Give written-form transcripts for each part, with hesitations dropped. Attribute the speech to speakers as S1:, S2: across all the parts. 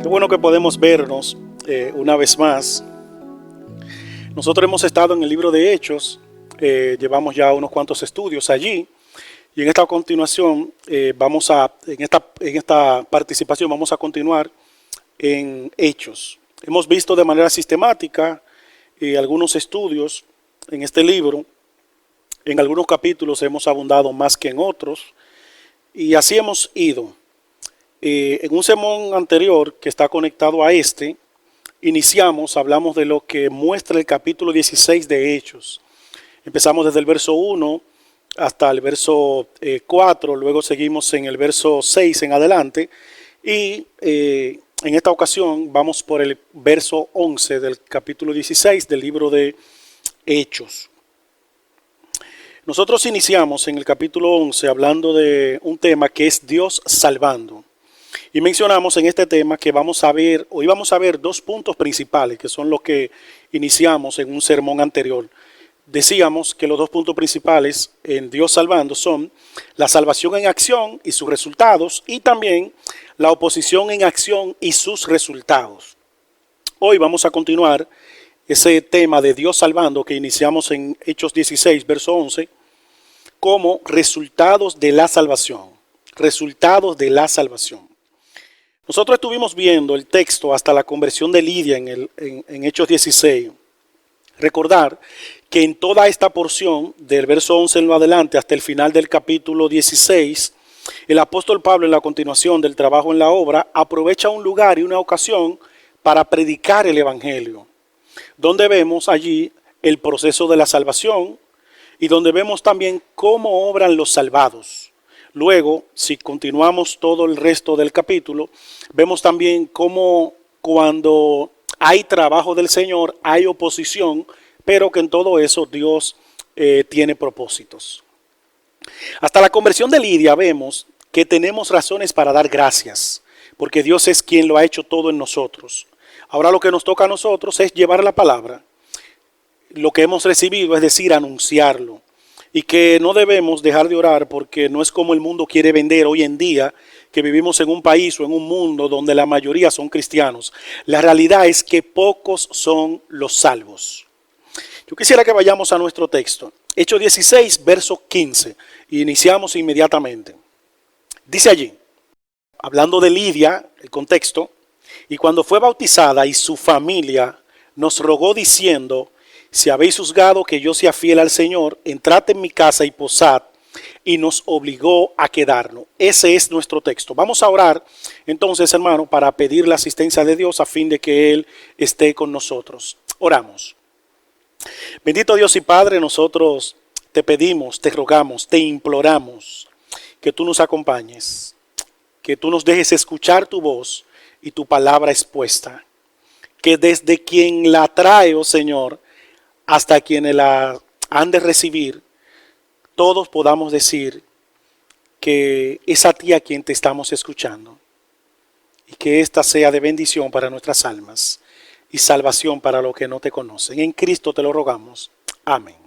S1: Qué bueno que podemos vernos una vez más. Nosotros hemos estado en el libro de Hechos, llevamos ya unos cuantos estudios allí y en esta continuación en esta participación vamos a continuar en Hechos. Hemos visto de manera sistemática algunos estudios en este libro. En algunos capítulos hemos abundado más que en otros y así hemos ido. En un sermón anterior que está conectado a este, hablamos de lo que muestra el capítulo 16 de Hechos. Empezamos desde el verso 1 hasta el verso 4, luego seguimos en el verso 6 en adelante y en esta ocasión vamos por el verso 11 del capítulo 16 del libro de Hechos. Nosotros iniciamos en el capítulo 11 hablando de un tema que es Dios salvando. Y mencionamos en este tema que hoy vamos a ver dos puntos principales, que son los que iniciamos en un sermón anterior. Decíamos que los dos puntos principales en Dios salvando son la salvación en acción y sus resultados, y también la oposición en acción y sus resultados. Hoy vamos a continuar ese tema de Dios salvando que iniciamos en Hechos 16, verso 11, como resultados de la salvación. Resultados de la salvación. Nosotros estuvimos viendo el texto hasta la conversión de Lidia en Hechos 16. Recordar que en toda esta porción, del verso 11 en lo adelante hasta el final del capítulo 16, el apóstol Pablo en la continuación del trabajo en la obra aprovecha un lugar y una ocasión para predicar el evangelio, donde vemos allí el proceso de la salvación y donde vemos también cómo obran los salvados. Luego, si continuamos todo el resto del capítulo, vemos también cómo cuando hay trabajo del Señor, hay oposición, pero que en todo eso Dios tiene propósitos. Hasta la conversión de Lidia vemos que tenemos razones para dar gracias, porque Dios es quien lo ha hecho todo en nosotros. Ahora lo que nos toca a nosotros es llevar la palabra, lo que hemos recibido, es decir, anunciarlo. Y que no debemos dejar de orar porque no es como el mundo quiere vender hoy en día, que vivimos en un país o en un mundo donde la mayoría son cristianos. La realidad es que pocos son los salvos. Yo quisiera que vayamos a nuestro texto. Hechos 16, verso 15. Y iniciamos inmediatamente. Dice allí, hablando de Lidia, el contexto, y cuando fue bautizada y su familia nos rogó diciendo: si habéis juzgado que yo sea fiel al Señor, entrad en mi casa y posad, y nos obligó a quedarnos. Ese es nuestro texto. Vamos a orar entonces, hermano, para pedir la asistencia de Dios a fin de que Él esté con nosotros. Oramos. Bendito Dios y Padre, nosotros te pedimos, te rogamos, te imploramos que tú nos acompañes, que tú nos dejes escuchar tu voz y tu palabra expuesta, que desde quien la trae, oh Señor, hasta quienes la han de recibir, todos podamos decir que es a ti a quien te estamos escuchando y que esta sea de bendición para nuestras almas y salvación para los que no te conocen. En Cristo te lo rogamos. Amén.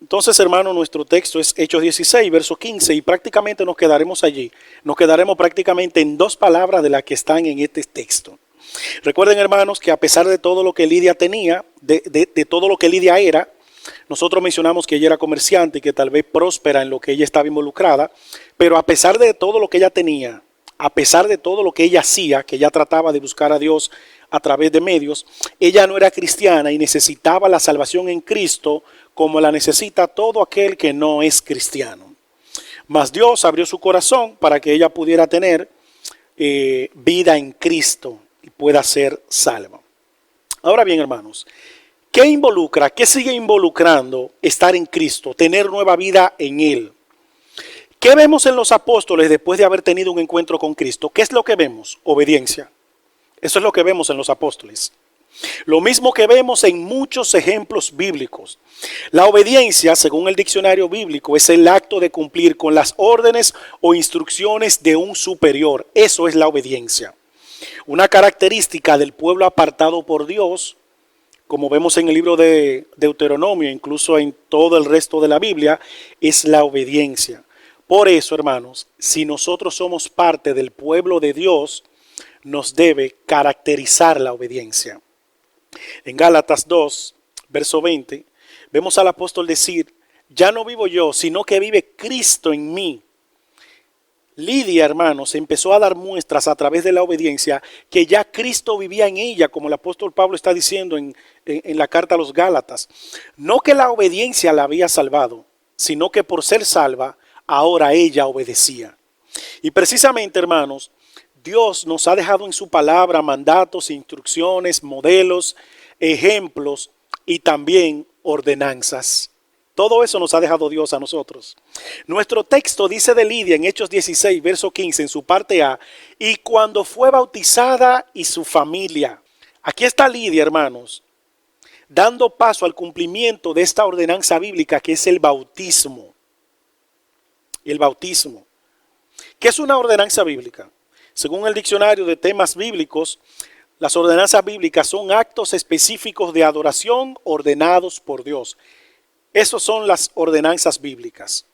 S1: Entonces, hermano, nuestro texto es Hechos 16, verso 15, y prácticamente nos quedaremos allí. Nos quedaremos prácticamente en dos palabras de las que están en este texto. Recuerden, hermanos, que a pesar de todo lo que Lidia tenía, de todo lo que Lidia era, nosotros mencionamos que ella era comerciante y que tal vez próspera en lo que ella estaba involucrada, pero a pesar de todo lo que ella tenía, a pesar de todo lo que ella hacía, que ella trataba de buscar a Dios a través de medios, ella no era cristiana y necesitaba la salvación en Cristo como la necesita todo aquel que no es cristiano. Mas Dios abrió su corazón para que ella pudiera tener vida en Cristo y pueda ser salva. Ahora bien, hermanos, ¿qué sigue involucrando estar en Cristo, tener nueva vida en Él? ¿Qué vemos en los apóstoles después de haber tenido un encuentro con Cristo? ¿Qué es lo que vemos? Obediencia. Eso es lo que vemos en los apóstoles. Lo mismo que vemos en muchos ejemplos bíblicos. La obediencia, según el diccionario bíblico, es el acto de cumplir con las órdenes o instrucciones de un superior. Eso es la obediencia. Una característica del pueblo apartado por Dios, como vemos en el libro de Deuteronomio, incluso en todo el resto de la Biblia, es la obediencia. Por eso, hermanos, si nosotros somos parte del pueblo de Dios, nos debe caracterizar la obediencia. En Gálatas 2, verso 20, vemos al apóstol decir, ya no vivo yo, sino que vive Cristo en mí. Lidia, hermanos, empezó a dar muestras a través de la obediencia que ya Cristo vivía en ella, como el apóstol Pablo está diciendo en la carta a los Gálatas. No que la obediencia la había salvado, sino que por ser salva, ahora ella obedecía. Y precisamente, hermanos, Dios nos ha dejado en su palabra mandatos, instrucciones, modelos, ejemplos y también ordenanzas. Todo eso nos ha dejado Dios a nosotros. Nuestro texto dice de Lidia en Hechos 16, verso 15, en su parte A, y cuando fue bautizada y su familia. Aquí está Lidia, hermanos, dando paso al cumplimiento de esta ordenanza bíblica que es el bautismo. El bautismo. ¿Qué es una ordenanza bíblica? Según el diccionario de temas bíblicos, las ordenanzas bíblicas son actos específicos de adoración ordenados por Dios. Esas son las ordenanzas bíblicas.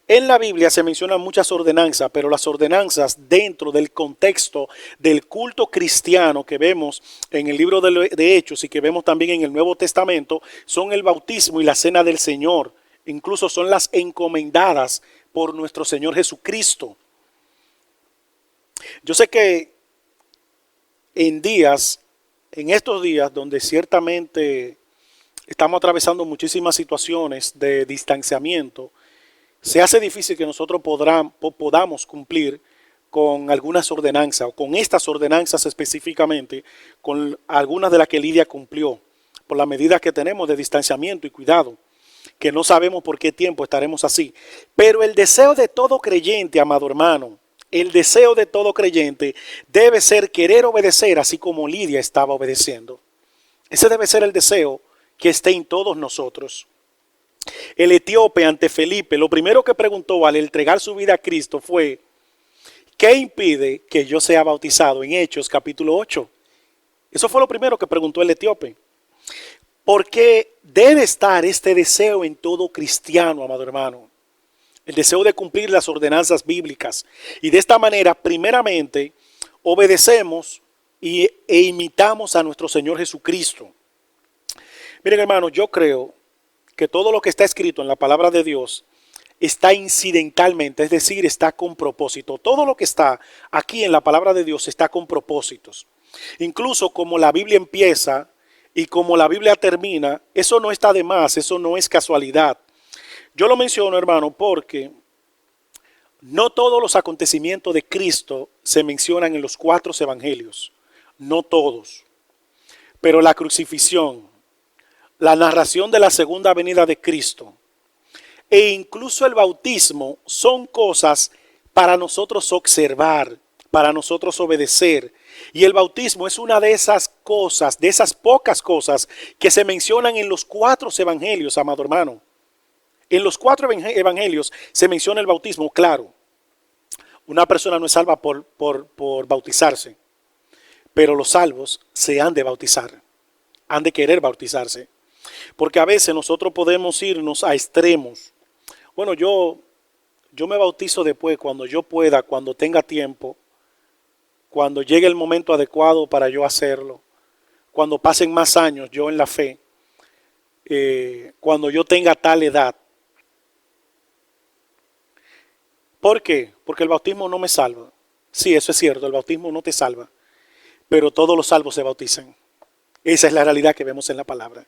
S1: En la Biblia se mencionan muchas ordenanzas, pero las ordenanzas dentro del contexto del culto cristiano que vemos en el libro de Hechos y que vemos también en el Nuevo Testamento son el bautismo y la cena del Señor. Incluso son las encomendadas por nuestro Señor Jesucristo. Yo sé que en estos días donde ciertamente estamos atravesando muchísimas situaciones de distanciamiento, se hace difícil que nosotros podamos cumplir con algunas ordenanzas o con estas ordenanzas específicamente, con algunas de las que Lidia cumplió, por la medida que tenemos de distanciamiento y cuidado, que no sabemos por qué tiempo estaremos así. Pero el deseo de todo creyente, amado hermano, el deseo de todo creyente debe ser querer obedecer así como Lidia estaba obedeciendo. Ese debe ser el deseo que esté en todos nosotros. El etíope ante Felipe, lo primero que preguntó al entregar su vida a Cristo fue, ¿qué impide que yo sea bautizado? En Hechos capítulo 8. Eso fue lo primero que preguntó el etíope. Porque debe estar este deseo en todo cristiano, amado hermano. El deseo de cumplir las ordenanzas bíblicas. Y de esta manera, primeramente, obedecemos e imitamos a nuestro Señor Jesucristo. Miren, hermanos, yo creo que todo lo que está escrito en la palabra de Dios está incidentalmente, es decir, está con propósito. Todo lo que está aquí en la palabra de Dios está con propósitos. Incluso como la Biblia empieza y como la Biblia termina, eso no está de más, eso no es casualidad. Yo lo menciono, hermano, porque no todos los acontecimientos de Cristo se mencionan en los 4 evangelios. No todos. Pero la crucifixión, la narración de la segunda venida de Cristo e incluso el bautismo son cosas para nosotros observar, para nosotros obedecer. Y el bautismo es una de esas cosas, de esas pocas cosas que se mencionan en los 4 evangelios, amado hermano. En los 4 evangelios se menciona el bautismo, claro. Una persona no es salva por bautizarse, pero los salvos se han de bautizar, han de querer bautizarse. Porque a veces nosotros podemos irnos a extremos. Bueno, yo me bautizo después, cuando yo pueda, cuando tenga tiempo, cuando llegue el momento adecuado para yo hacerlo, cuando pasen más años yo en la fe, cuando yo tenga tal edad. ¿Por qué? Porque el bautismo no me salva. Sí, eso es cierto, el bautismo no te salva, pero todos los salvos se bautizan. Esa es la realidad que vemos en la palabra.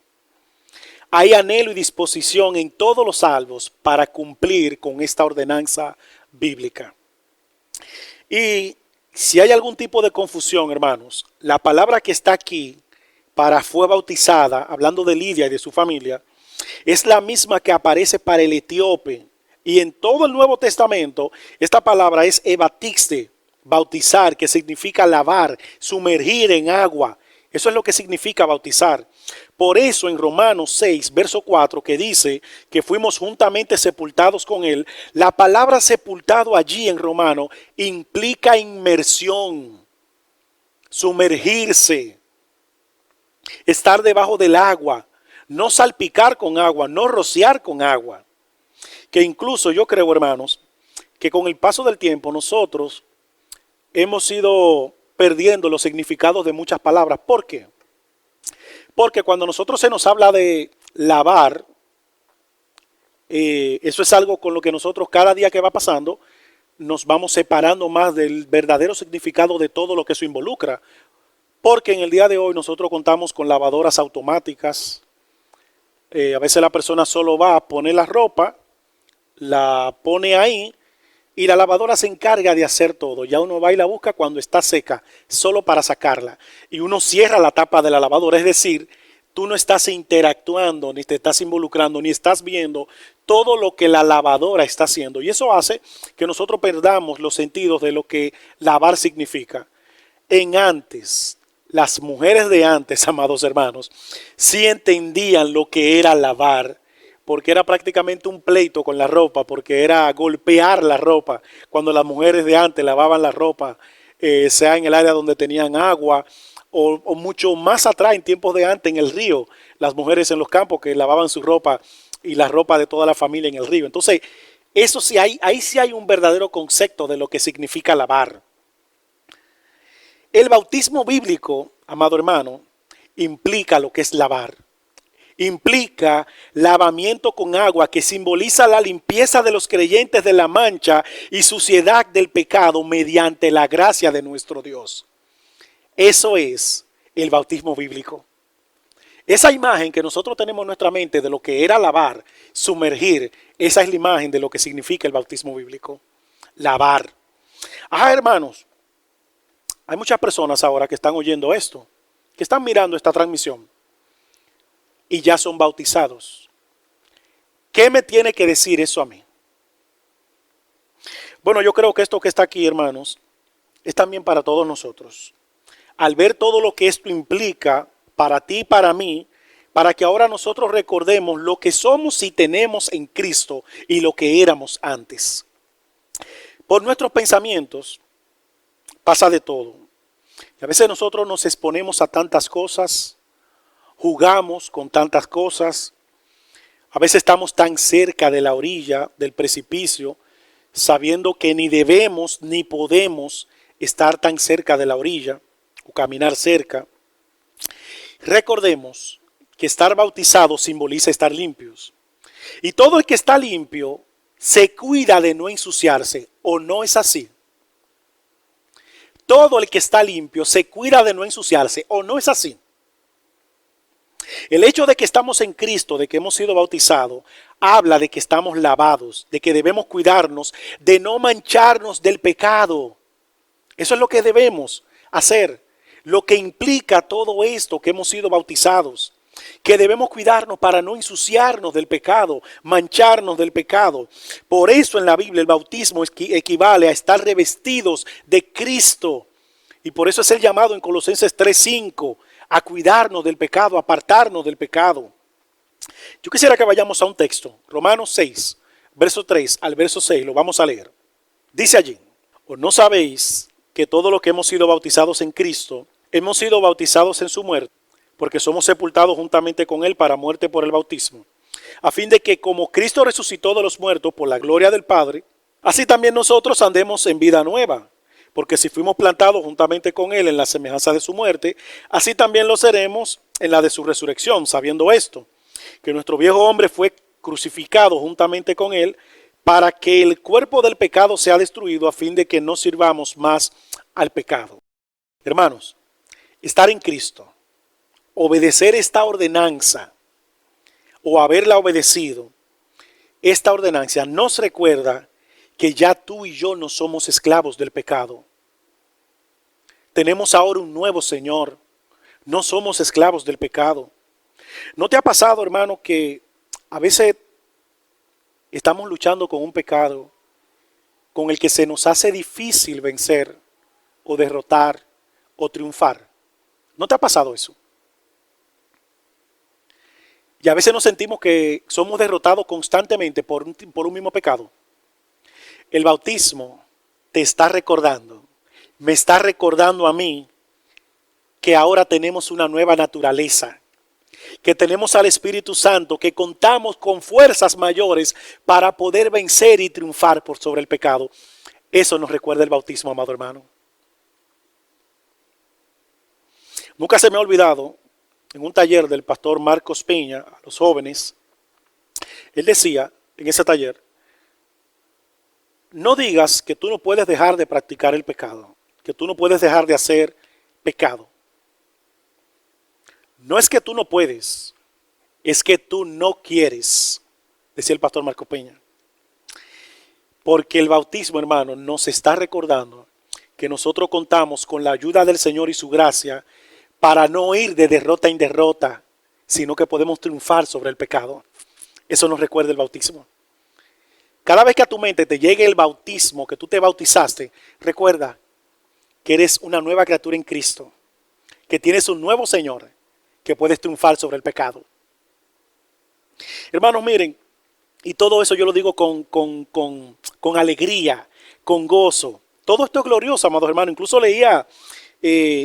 S1: Hay anhelo y disposición en todos los salvos para cumplir con esta ordenanza bíblica. Y si hay algún tipo de confusión, hermanos, la palabra que está aquí para fue bautizada, hablando de Lidia y de su familia, es la misma que aparece para el etíope. Y en todo el Nuevo Testamento, esta palabra es ebatixte, bautizar, que significa lavar, sumergir en agua. Eso es lo que significa bautizar. Por eso en Romanos 6, verso 4, que dice que fuimos juntamente sepultados con él, la palabra sepultado allí en Romano implica inmersión, sumergirse, estar debajo del agua, no salpicar con agua, no rociar con agua. Que incluso yo creo, hermanos, que con el paso del tiempo nosotros hemos ido perdiendo los significados de muchas palabras. ¿Por qué? Porque cuando nosotros se nos habla de lavar, eso es algo con lo que nosotros cada día que va pasando nos vamos separando más del verdadero significado de todo lo que eso involucra. Porque en el día de hoy nosotros contamos con lavadoras automáticas. A veces la persona solo va a poner la ropa, la pone ahí y la lavadora se encarga de hacer todo. Ya uno va y la busca cuando está seca, solo para sacarla. Y uno cierra la tapa de la lavadora, es decir, tú no estás interactuando, ni te estás involucrando, ni estás viendo todo lo que la lavadora está haciendo. Y eso hace que nosotros perdamos los sentidos de lo que lavar significa. Las mujeres de antes, amados hermanos, sí entendían lo que era lavar, porque era prácticamente un pleito con la ropa, porque era golpear la ropa. Cuando las mujeres de antes lavaban la ropa, sea en el área donde tenían agua, o mucho más atrás, en tiempos de antes, en el río, las mujeres en los campos que lavaban su ropa y la ropa de toda la familia en el río. Entonces, eso sí ahí sí hay un verdadero concepto de lo que significa lavar. El bautismo bíblico, amado hermano, implica lo que es lavar. Implica lavamiento con agua que simboliza la limpieza de los creyentes de la mancha y suciedad del pecado mediante la gracia de nuestro Dios. Eso es el bautismo bíblico. Esa imagen que nosotros tenemos en nuestra mente de lo que era lavar, sumergir, esa es la imagen de lo que significa el bautismo bíblico. Lavar. Hermanos, hay muchas personas ahora que están oyendo esto, que están mirando esta transmisión y ya son bautizados. ¿Qué me tiene que decir eso a mí? Bueno, yo creo que esto que está aquí, hermanos, es también para todos nosotros. Al ver todo lo que esto implica para ti y para mí, para que ahora nosotros recordemos lo que somos y tenemos en Cristo y lo que éramos antes. Por nuestros pensamientos pasa de todo. Y a veces nosotros nos exponemos a tantas cosas, jugamos con tantas cosas. A veces estamos tan cerca de la orilla del precipicio, sabiendo que ni debemos ni podemos estar tan cerca de la orilla o caminar cerca. Recordemos que estar bautizado simboliza estar limpios. Y todo el que está limpio se cuida de no ensuciarse, ¿o no es así? Todo el que está limpio se cuida de no ensuciarse, ¿o no es así? El hecho de que estamos en Cristo, de que hemos sido bautizados, habla de que estamos lavados, de que debemos cuidarnos, de no mancharnos del pecado. Eso es lo que debemos hacer, lo que implica todo esto que hemos sido bautizados, que debemos cuidarnos para no ensuciarnos del pecado, mancharnos del pecado. Por eso en la Biblia el bautismo equivale a estar revestidos de Cristo. Y por eso es el llamado en Colosenses 3:5 a cuidarnos del pecado, a apartarnos del pecado. Yo quisiera que vayamos a un texto, Romanos 6, verso 3 al verso 6, lo vamos a leer. Dice allí: ¿o no sabéis que todos los que hemos sido bautizados en Cristo, hemos sido bautizados en su muerte? Porque somos sepultados juntamente con él para muerte por el bautismo, a fin de que como Cristo resucitó de los muertos por la gloria del Padre, así también nosotros andemos en vida nueva. Porque si fuimos plantados juntamente con él en la semejanza de su muerte, así también lo seremos en la de su resurrección, sabiendo esto, que nuestro viejo hombre fue crucificado juntamente con él, para que el cuerpo del pecado sea destruido, a fin de que no sirvamos más al pecado. Hermanos, estar en Cristo, obedecer esta ordenanza, o haberla obedecido, esta ordenanza nos recuerda que ya tú y yo no somos esclavos del pecado. Tenemos ahora un nuevo Señor. No somos esclavos del pecado. ¿No te ha pasado, hermano, que a veces estamos luchando con un pecado con el que se nos hace difícil vencer o derrotar o triunfar? ¿No te ha pasado eso? Y a veces nos sentimos que somos derrotados constantemente por un mismo pecado. El bautismo te está recordando, me está recordando a mí que ahora tenemos una nueva naturaleza, que tenemos al Espíritu Santo, que contamos con fuerzas mayores para poder vencer y triunfar por sobre el pecado. Eso nos recuerda el bautismo, amado hermano. Nunca se me ha olvidado, en un taller del pastor Marcos Peña, a los jóvenes, él decía en ese taller: no digas que tú no puedes dejar de practicar el pecado, que tú no puedes dejar de hacer pecado. No es que tú no puedes, es que tú no quieres, decía el pastor Marcos Peña. Porque el bautismo, hermano, nos está recordando que nosotros contamos con la ayuda del Señor y su gracia para no ir de derrota en derrota, sino que podemos triunfar sobre el pecado. Eso nos recuerda el bautismo. Cada vez que a tu mente te llegue el bautismo, que tú te bautizaste, recuerda que eres una nueva criatura en Cristo, que tienes un nuevo Señor, que puedes triunfar sobre el pecado. Hermanos, miren, y todo eso yo lo digo con alegría, con gozo. Todo esto es glorioso, amados hermanos. Incluso leía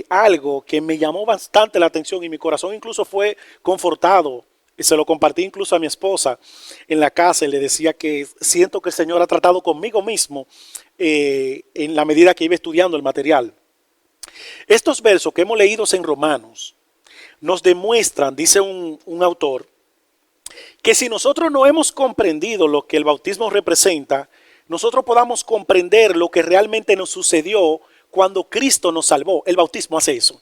S1: algo que me llamó bastante la atención y mi corazón incluso fue confortado. Y se lo compartí incluso a mi esposa en la casa y le decía que siento que el Señor ha tratado conmigo mismo en la medida que iba estudiando el material. Estos versos que hemos leído en Romanos nos demuestran, dice un autor, que si nosotros no hemos comprendido lo que el bautismo representa, nosotros podamos comprender lo que realmente nos sucedió cuando Cristo nos salvó. El bautismo hace eso.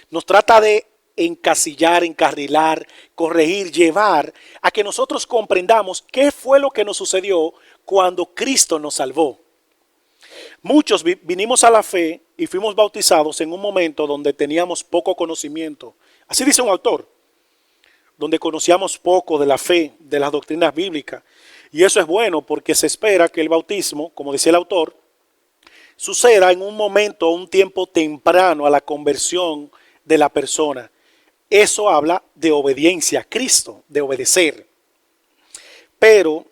S1: Nos trata de encasillar, encarrilar, corregir, llevar a que nosotros comprendamos qué fue lo que nos sucedió cuando Cristo nos salvó. Muchos vinimos a la fe y fuimos bautizados en un momento donde teníamos poco conocimiento. Así dice un autor, donde conocíamos poco de la fe, de las doctrinas bíblicas. Y eso es bueno porque se espera que el bautismo, como decía el autor, suceda en un momento, un tiempo temprano a la conversión de la persona. Eso habla de obediencia a Cristo, de obedecer. Pero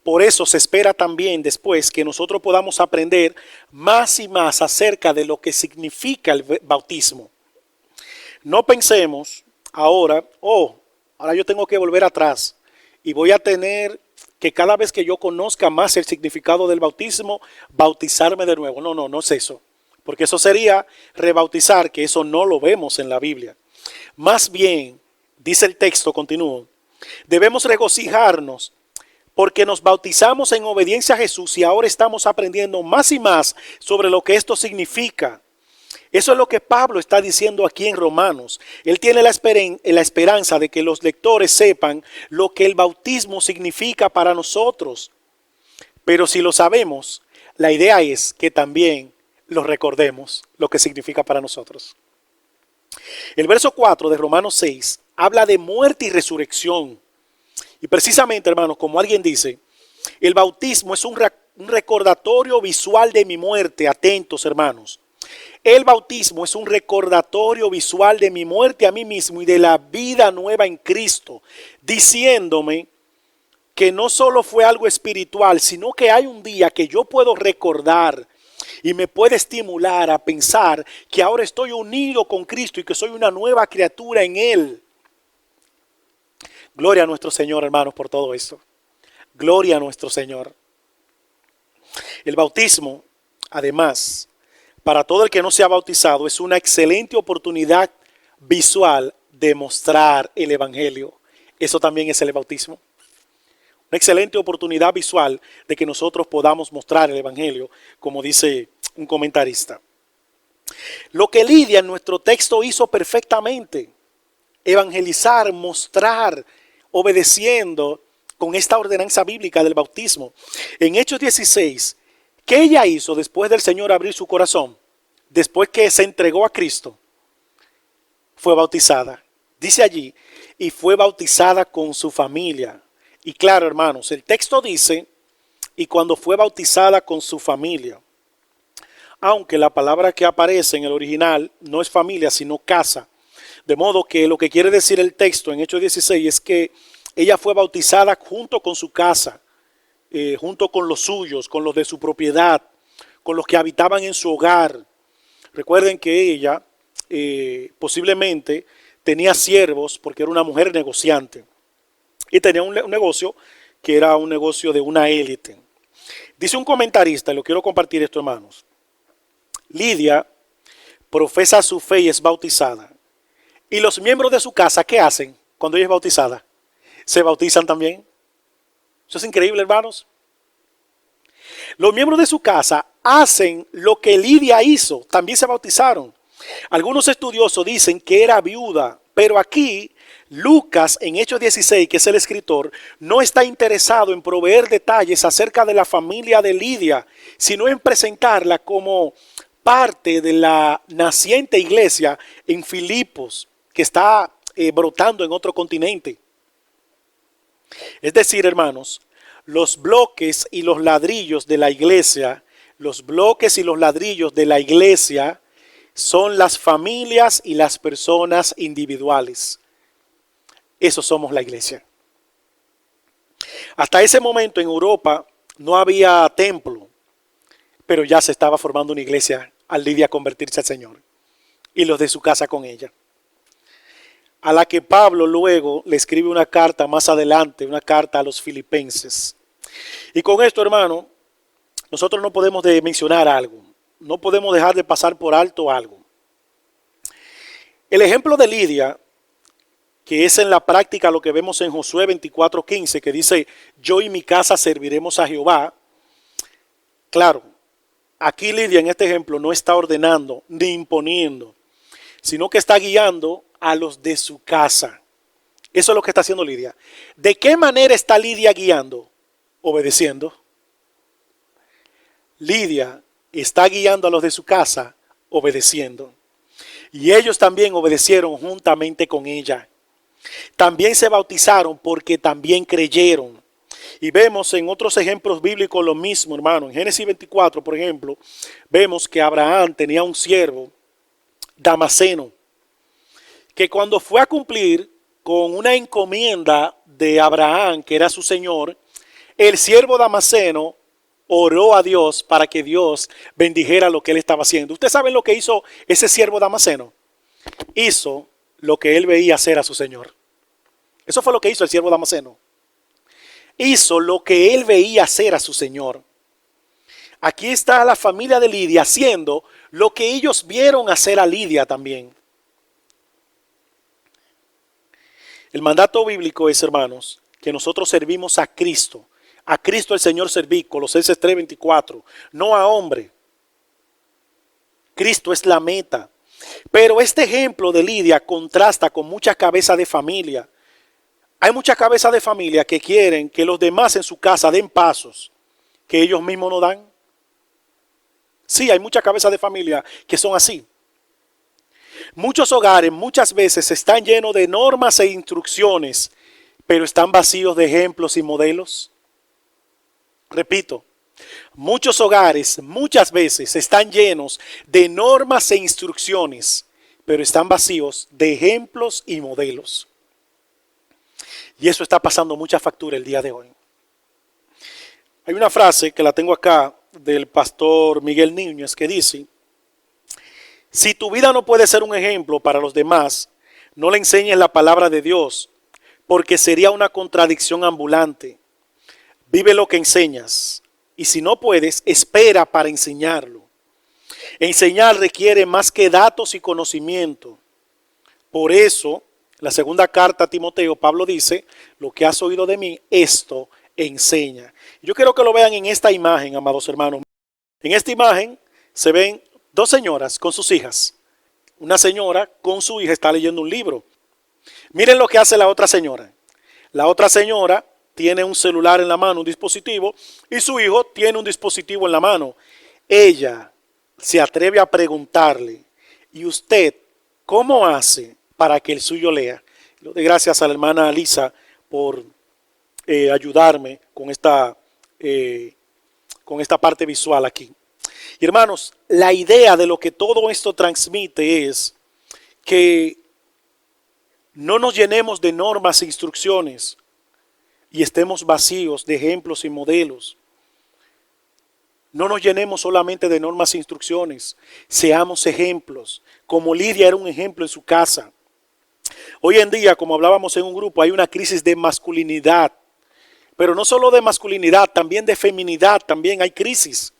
S1: por eso se espera también después que nosotros podamos aprender más y más acerca de lo que significa el bautismo. No pensemos ahora, ahora yo tengo que volver atrás y voy a tener que cada vez que yo conozca más el significado del bautismo, bautizarme de nuevo. No es eso. Porque eso sería rebautizar, que eso no lo vemos en la Biblia. Más bien, dice el texto, continúo, debemos regocijarnos porque nos bautizamos en obediencia a Jesús y ahora estamos aprendiendo más y más sobre lo que esto significa. Eso es lo que Pablo está diciendo aquí en Romanos. Él tiene la esperanza de que los lectores sepan lo que el bautismo significa para nosotros. Pero si lo sabemos, la idea es que también lo recordemos, lo que significa para nosotros. El verso 4 de Romanos 6 habla de muerte y resurrección. Y precisamente, hermanos, como alguien dice, el bautismo es un recordatorio visual de mi muerte. Atentos, hermanos. El bautismo es un recordatorio visual de mi muerte a mí mismo y de la vida nueva en Cristo, diciéndome que no solo fue algo espiritual, sino que hay un día que yo puedo recordar y me puede estimular a pensar que ahora estoy unido con Cristo y que soy una nueva criatura en Él. Gloria a nuestro Señor, hermanos, por todo esto. Gloria a nuestro Señor. El bautismo, además, para todo el que no se ha bautizado, es una excelente oportunidad visual de mostrar el Evangelio. Eso también es el bautismo. Una excelente oportunidad visual de que nosotros podamos mostrar el Evangelio, como dice un comentarista. Lo que Lidia en nuestro texto hizo perfectamente, evangelizar, mostrar, obedeciendo con esta ordenanza bíblica del bautismo. En Hechos 16, ¿qué ella hizo después del Señor abrir su corazón? Después que se entregó a Cristo, fue bautizada. Dice allí, y fue bautizada con su familia. Y claro, hermanos, el texto dice, y cuando fue bautizada con su familia. Aunque la palabra que aparece en el original no es familia, sino casa. De modo que lo que quiere decir el texto en Hechos 16 es que ella fue bautizada junto con su casa, junto con los suyos, con los de su propiedad, con los que habitaban en su hogar. Recuerden que ella posiblemente tenía siervos porque era una mujer negociante. Y tenía un negocio que era un negocio de una élite. Dice un comentarista, y lo quiero compartir esto, hermanos. Lidia profesa su fe y es bautizada. Y los miembros de su casa, ¿qué hacen cuando ella es bautizada? ¿Se bautizan también? Eso es increíble, hermanos. Los miembros de su casa hacen lo que Lidia hizo, también se bautizaron. Algunos estudiosos dicen que era viuda, pero aquí Lucas, en Hechos 16, que es el escritor, no está interesado en proveer detalles acerca de la familia de Lidia, sino en presentarla como parte de la naciente iglesia en Filipos, que está brotando en otro continente. Es decir, hermanos, los bloques y los ladrillos de la iglesia, son las familias y las personas individuales. Eso somos la iglesia. Hasta ese momento en Europa no había templo, pero ya se estaba formando una iglesia al Lidia convertirse al Señor y los de su casa con ella. A la que Pablo luego le escribe una carta más adelante, una carta a los filipenses. Y con esto, hermano, nosotros no podemos mencionar algo, no podemos dejar de pasar por alto algo. El ejemplo de Lidia, que es en la práctica lo que vemos en Josué 24:15, que dice, yo y mi casa serviremos a Jehová. Claro, aquí Lidia en este ejemplo no está ordenando ni imponiendo, sino que está guiando a los de su casa. Eso es lo que está haciendo Lidia. ¿De qué manera está Lidia guiando? Obedeciendo. Lidia está guiando a los de su casa obedeciendo. Y ellos también obedecieron juntamente con ella. También se bautizaron porque también creyeron. Y vemos en otros ejemplos bíblicos lo mismo, hermano. En Génesis 24, por ejemplo, vemos que Abraham tenía un siervo, Damaseno, que cuando fue a cumplir con una encomienda de Abraham, que era su señor, el siervo Damaseno oró a Dios para que Dios bendijera lo que él estaba haciendo. ¿Ustedes saben lo que hizo ese siervo Damaseno? Hizo lo que él veía hacer a su señor. Eso fue lo que hizo el siervo Damaseno. Hizo lo que él veía hacer a su señor. Aquí está la familia de Lidia haciendo lo que ellos vieron hacer a Lidia también. El mandato bíblico es, hermanos, que nosotros servimos a Cristo. A Cristo el Señor serví, Colosenses 3:24, no a hombre. Cristo es la meta. Pero este ejemplo de Lidia contrasta con muchas cabezas de familia. Hay muchas cabezas de familia que quieren que los demás en su casa den pasos que ellos mismos no dan. Sí, hay muchas cabezas de familia que son así. Muchos hogares muchas veces están llenos de normas e instrucciones, pero están vacíos de ejemplos y modelos. Repito, muchos hogares muchas veces están llenos de normas e instrucciones, pero están vacíos de ejemplos y modelos. Y eso está pasando mucha factura el día de hoy. Hay una frase que la tengo acá del pastor Miguel Núñez que dice, si tu vida no puede ser un ejemplo para los demás, no le enseñes la palabra de Dios, porque sería una contradicción ambulante. Vive lo que enseñas, y si no puedes, espera para enseñarlo. Enseñar requiere más que datos y conocimiento. Por eso, la segunda carta a Timoteo, Pablo dice, lo que has oído de mí, esto enseña. Yo quiero que lo vean en esta imagen, amados hermanos. En esta imagen se ven dos señoras con sus hijas. Una señora con su hija está leyendo un libro. Miren lo que hace la otra señora. La otra señora tiene un celular en la mano, un dispositivo, y su hijo tiene un dispositivo en la mano. Ella se atreve a preguntarle, ¿y usted cómo hace para que el suyo lea? Le doy gracias a la hermana Lisa por ayudarme con esta parte visual aquí. Y hermanos, la idea de lo que todo esto transmite es que no nos llenemos de normas e instrucciones y estemos vacíos de ejemplos y modelos. No nos llenemos solamente de normas e instrucciones, seamos ejemplos, como Lidia era un ejemplo en su casa. Hoy en día, como hablábamos en un grupo, hay una crisis de masculinidad. Pero no solo de masculinidad, también de feminidad, también hay crisis.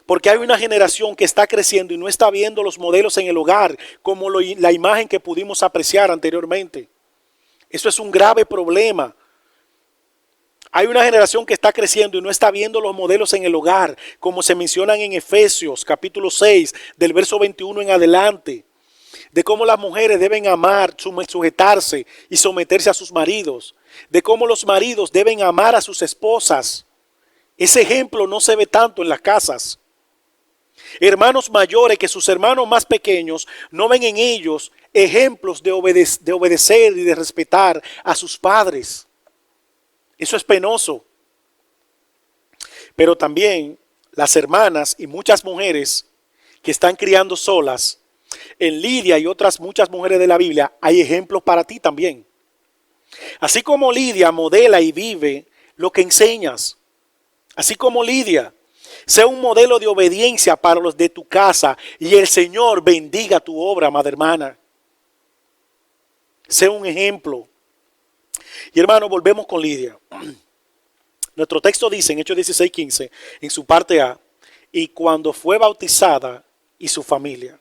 S1: Porque hay una generación que está creciendo y no está viendo los modelos en el hogar como la imagen que pudimos apreciar anteriormente. Eso es un grave problema. Hay una generación que está creciendo y no está viendo los modelos en el hogar, como se mencionan en Efesios capítulo 6, del verso 21 en adelante, de cómo las mujeres deben amar, sujetarse y someterse a sus maridos, de cómo los maridos deben amar a sus esposas. Ese ejemplo no se ve tanto en las casas. Hermanos mayores que sus hermanos más pequeños no ven en ellos ejemplos de obedecer y de respetar a sus padres. Eso es penoso. Pero también las hermanas y muchas mujeres que están criando solas, en Lidia y otras muchas mujeres de la Biblia, hay ejemplos para ti también. Así como Lidia modela y vive lo que enseñas, así como Lidia, sea un modelo de obediencia para los de tu casa y el Señor bendiga tu obra, amada hermana. Sea un ejemplo. Y hermano, volvemos con Lidia. Nuestro texto dice en Hechos 16:15, en su parte A, y cuando fue bautizada y su familia.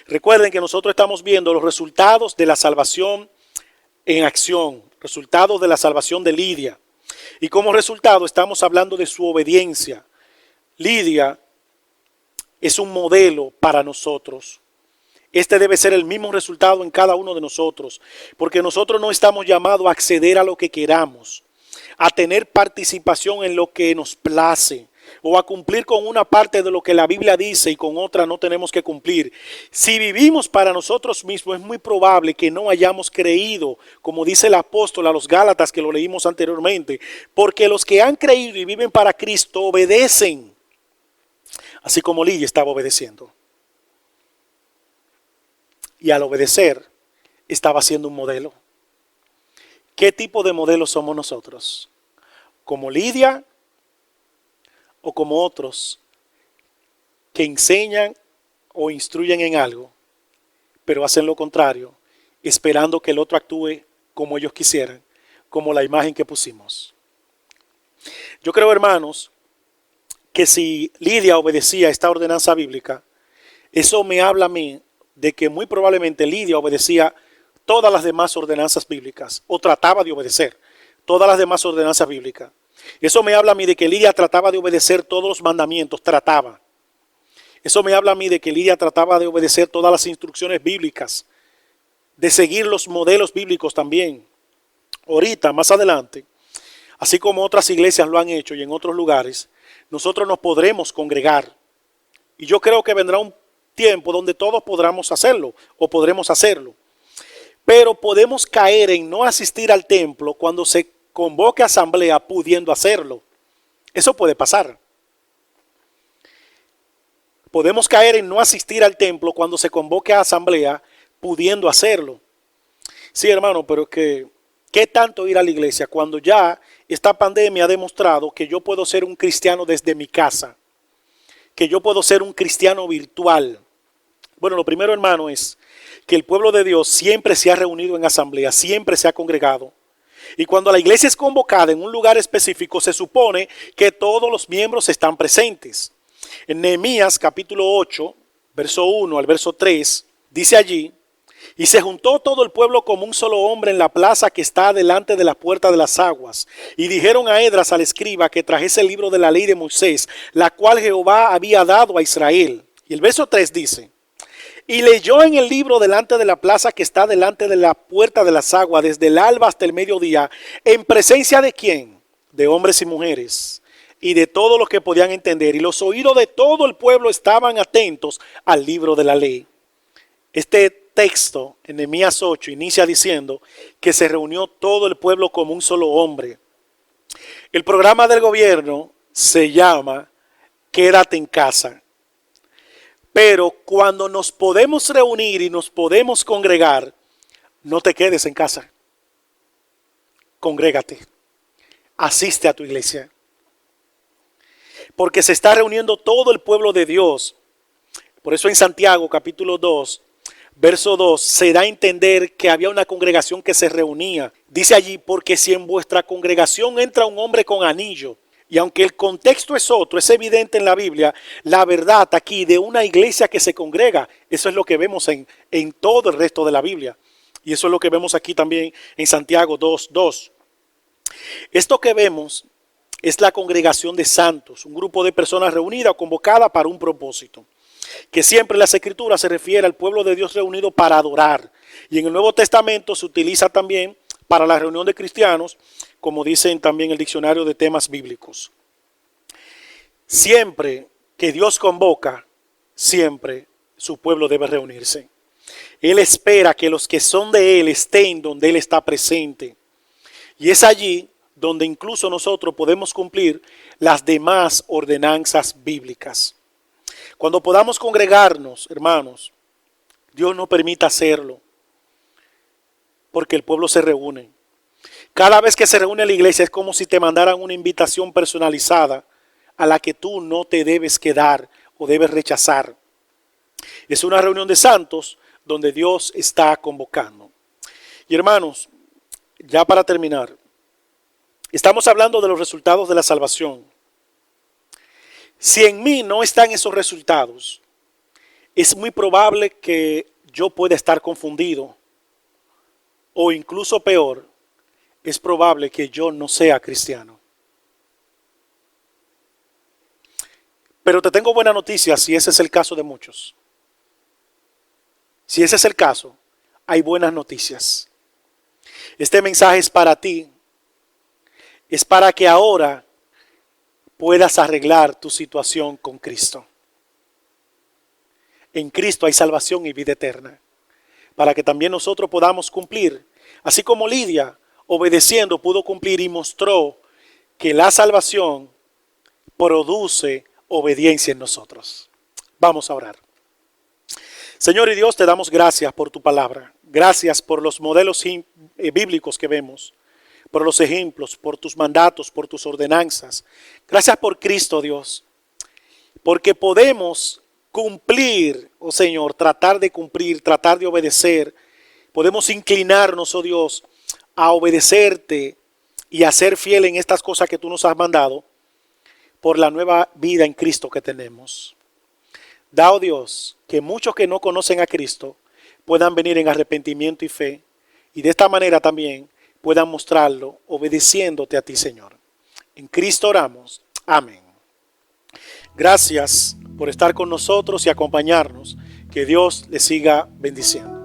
S1: Recuerden que nosotros estamos viendo los resultados de la salvación en acción, resultados de la salvación de Lidia. Y como resultado estamos hablando de su obediencia. Lidia es un modelo para nosotros. Este debe ser el mismo resultado en cada uno de nosotros, porque nosotros no estamos llamados a acceder a lo que queramos, a tener participación en lo que nos place, o a cumplir con una parte de lo que la Biblia dice y con otra no tenemos que cumplir. Si vivimos para nosotros mismos, es muy probable que no hayamos creído, como dice el apóstol a los Gálatas, que lo leímos anteriormente, porque los que han creído y viven para Cristo obedecen, así como Lidia estaba obedeciendo. Y al obedecer, estaba siendo un modelo. ¿Qué tipo de modelo somos nosotros? ¿Como Lidia o como otros que enseñan o instruyen en algo, pero hacen lo contrario, esperando que el otro actúe como ellos quisieran, como la imagen que pusimos? Yo creo, hermanos, que si Lidia obedecía esta ordenanza bíblica, eso me habla a mí de que muy probablemente Lidia obedecía todas las demás ordenanzas bíblicas, o trataba de obedecer todas las demás ordenanzas bíblicas. Eso me habla a mí de que Lidia trataba de obedecer todos los mandamientos, trataba. Eso me habla a mí de que Lidia trataba de obedecer todas las instrucciones bíblicas, de seguir los modelos bíblicos también. Ahorita, más adelante, así como otras iglesias lo han hecho y en otros lugares, nosotros nos podremos congregar. Y yo creo que vendrá un tiempo donde todos podremos hacerlo o podremos hacerlo. Pero podemos caer en no asistir al templo cuando se convoque asamblea pudiendo hacerlo. Eso puede pasar. Podemos caer en no asistir al templo cuando se convoque a asamblea pudiendo hacerlo. Sí, hermano, pero ¿qué tanto ir a la iglesia cuando ya esta pandemia ha demostrado que yo puedo ser un cristiano desde mi casa? Que yo puedo ser un cristiano virtual. Bueno, lo primero, hermano, es que el pueblo de Dios siempre se ha reunido en asamblea, siempre se ha congregado. Y cuando la iglesia es convocada en un lugar específico, se supone que todos los miembros están presentes. En Nehemías capítulo 8, verso 1 al verso 3, dice allí: y se juntó todo el pueblo como un solo hombre en la plaza que está delante de la puerta de las aguas. Y dijeron a Esdras al escriba que trajese el libro de la ley de Moisés, la cual Jehová había dado a Israel. Y el verso 3 dice: y leyó en el libro delante de la plaza que está delante de la puerta de las aguas, desde el alba hasta el mediodía, ¿en presencia de quién? De hombres y mujeres, y de todos los que podían entender. Y los oídos de todo el pueblo estaban atentos al libro de la ley. Este texto en Nehemías 8 inicia diciendo que se reunió todo el pueblo como un solo hombre. El programa del gobierno se llama Quédate en casa. Pero cuando nos podemos reunir y nos podemos congregar, no te quedes en casa. Congrégate. Asiste a tu iglesia. Porque se está reuniendo todo el pueblo de Dios. Por eso en Santiago capítulo 2 verso 2, se da a entender que había una congregación que se reunía. Dice allí, porque si en vuestra congregación entra un hombre con anillo, y aunque el contexto es otro, es evidente en la Biblia, la verdad aquí de una iglesia que se congrega, eso es lo que vemos en todo el resto de la Biblia. Y eso es lo que vemos aquí también en Santiago 2:2. Esto que vemos es la congregación de santos, un grupo de personas reunidas o convocadas para un propósito, que siempre en las Escrituras se refiere al pueblo de Dios reunido para adorar. Y en el Nuevo Testamento se utiliza también para la reunión de cristianos, como dicen también el diccionario de temas bíblicos. Siempre que Dios convoca, siempre su pueblo debe reunirse. Él espera que los que son de Él estén donde Él está presente. Y es allí donde incluso nosotros podemos cumplir las demás ordenanzas bíblicas. Cuando podamos congregarnos, hermanos, Dios no permite hacerlo, porque el pueblo se reúne. Cada vez que se reúne la iglesia es como si te mandaran una invitación personalizada a la que tú no te debes quedar o debes rechazar. Es una reunión de santos donde Dios está convocando. Y hermanos, ya para terminar, estamos hablando de los resultados de la salvación. Si en mí no están esos resultados, es muy probable que yo pueda estar confundido, o incluso peor, es probable que yo no sea cristiano. Pero te tengo buena noticia si ese es el caso de muchos. Si ese es el caso, hay buenas noticias. Este mensaje es para ti. Es para que ahora puedas arreglar tu situación con Cristo. En Cristo hay salvación y vida eterna. Para que también nosotros podamos cumplir. Así como Lidia, obedeciendo, pudo cumplir y mostró que la salvación produce obediencia en nosotros. Vamos a orar. Señor y Dios, te damos gracias por tu palabra. Gracias por los modelos bíblicos que vemos, por los ejemplos, por tus mandatos, por tus ordenanzas. Gracias por Cristo, Dios, porque podemos cumplir, oh Señor, tratar de cumplir, tratar de obedecer. Podemos inclinarnos, oh Dios, a obedecerte y a ser fiel en estas cosas que tú nos has mandado por la nueva vida en Cristo que tenemos. Da, oh Dios, que muchos que no conocen a Cristo puedan venir en arrepentimiento y fe, y de esta manera también puedan mostrarlo obedeciéndote a ti, Señor. En Cristo oramos. Amén. Gracias por estar con nosotros y acompañarnos. Que Dios les siga bendiciendo.